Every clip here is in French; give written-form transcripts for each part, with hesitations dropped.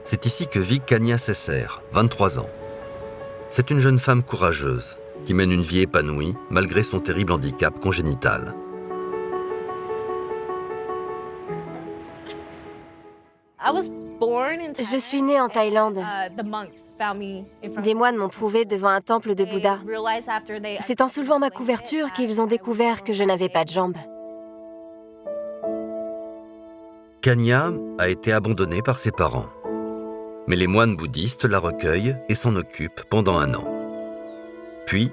C'est ici que vit Kanya Sesser, 23 ans. C'est une jeune femme courageuse qui mène une vie épanouie malgré son terrible handicap congénital. Je suis née en Thaïlande. Des moines m'ont trouvée devant un temple de Bouddha. C'est en soulevant ma couverture qu'ils ont découvert que je n'avais pas de jambes. Kanya a été abandonnée par ses parents. Mais les moines bouddhistes la recueillent et s'en occupent pendant 1 an. Puis,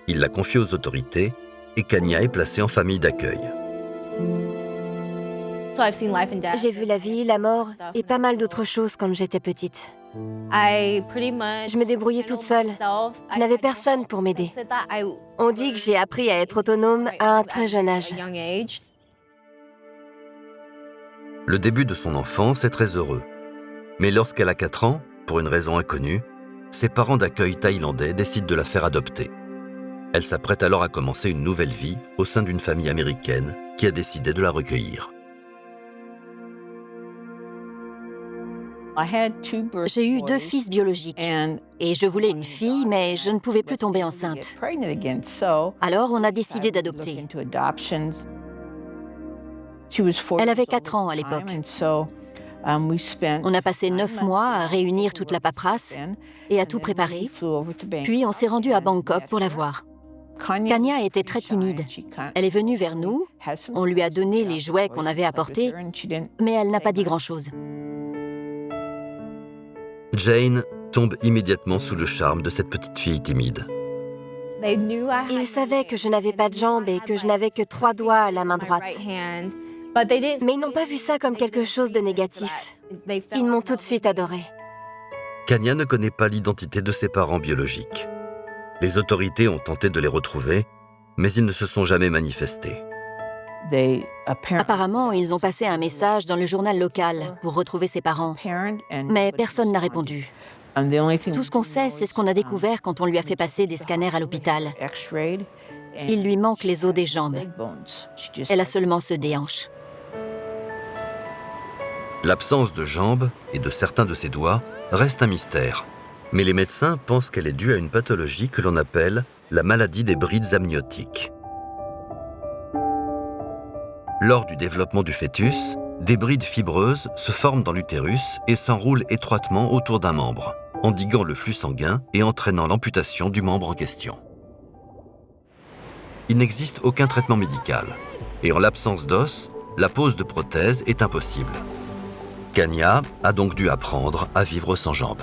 ils la confient aux autorités et Kanya est placée en famille d'accueil. J'ai vu la vie, la mort et pas mal d'autres choses quand j'étais petite. Je me débrouillais toute seule. Je n'avais personne pour m'aider. On dit que j'ai appris à être autonome à un très jeune âge. Le début de son enfance est très heureux. Mais lorsqu'elle a 4 ans, pour une raison inconnue, ses parents d'accueil thaïlandais décident de la faire adopter. Elle s'apprête alors à commencer une nouvelle vie au sein d'une famille américaine qui a décidé de la recueillir. J'ai eu 2 fils biologiques et je voulais une fille, mais je ne pouvais plus tomber enceinte. Alors on a décidé d'adopter. Elle avait 4 ans à l'époque. On a passé 9 mois à réunir toute la paperasse et à tout préparer, puis on s'est rendu à Bangkok pour la voir. Kanya était très timide. Elle est venue vers nous, on lui a donné les jouets qu'on avait apportés, mais elle n'a pas dit grand-chose. Jane tombe immédiatement sous le charme de cette petite fille timide. Ils savaient que je n'avais pas de jambes et que je n'avais que 3 doigts à la main droite. Mais ils n'ont pas vu ça comme quelque chose de négatif. Ils m'ont tout de suite adorée. Kanya ne connaît pas l'identité de ses parents biologiques. Les autorités ont tenté de les retrouver, mais ils ne se sont jamais manifestés. Apparemment, ils ont passé un message dans le journal local pour retrouver ses parents, mais personne n'a répondu. Tout ce qu'on sait, c'est ce qu'on a découvert quand on lui a fait passer des scanners à l'hôpital. Il lui manque les os des jambes. Elle a seulement ceux des hanches. L'absence de jambes et de certains de ses doigts reste un mystère. Mais les médecins pensent qu'elle est due à une pathologie que l'on appelle la maladie des brides amniotiques. Lors du développement du fœtus, des brides fibreuses se forment dans l'utérus et s'enroulent étroitement autour d'un membre, endiguant le flux sanguin et entraînant l'amputation du membre en question. Il n'existe aucun traitement médical, et en l'absence d'os, la pose de prothèse est impossible. Kanya a donc dû apprendre à vivre sans jambes.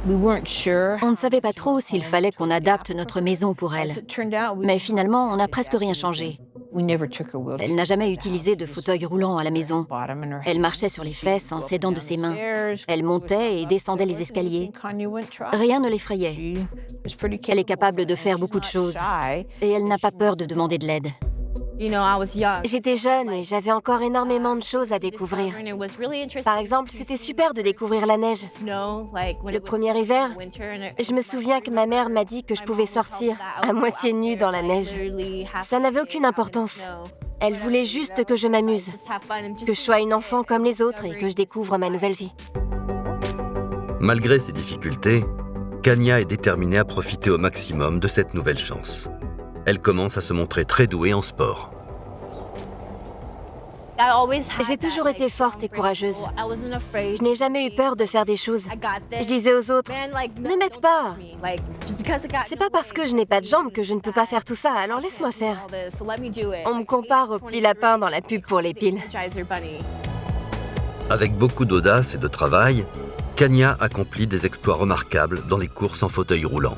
On ne savait pas trop s'il fallait qu'on adapte notre maison pour elle. Mais finalement, on n'a presque rien changé. Elle n'a jamais utilisé de fauteuil roulant à la maison. Elle marchait sur les fesses en s'aidant de ses mains. Elle montait et descendait les escaliers. Rien ne l'effrayait. Elle est capable de faire beaucoup de choses. Et elle n'a pas peur de demander de l'aide. J'étais jeune et j'avais encore énormément de choses à découvrir. Par exemple, c'était super de découvrir la neige. Le premier hiver, je me souviens que ma mère m'a dit que je pouvais sortir à moitié nue dans la neige. Ça n'avait aucune importance. Elle voulait juste que je m'amuse, que je sois une enfant comme les autres et que je découvre ma nouvelle vie. Malgré ces difficultés, Kanya est déterminée à profiter au maximum de cette nouvelle chance. Elle commence à se montrer très douée en sport. J'ai toujours été forte et courageuse. Je n'ai jamais eu peur de faire des choses. Je disais aux autres, ne m'aide pas. C'est pas parce que je n'ai pas de jambes que je ne peux pas faire tout ça, alors laisse-moi faire. On me compare au petit lapin dans la pub pour les piles. Avec beaucoup d'audace et de travail, Kanya accomplit des exploits remarquables dans les courses en fauteuil roulant.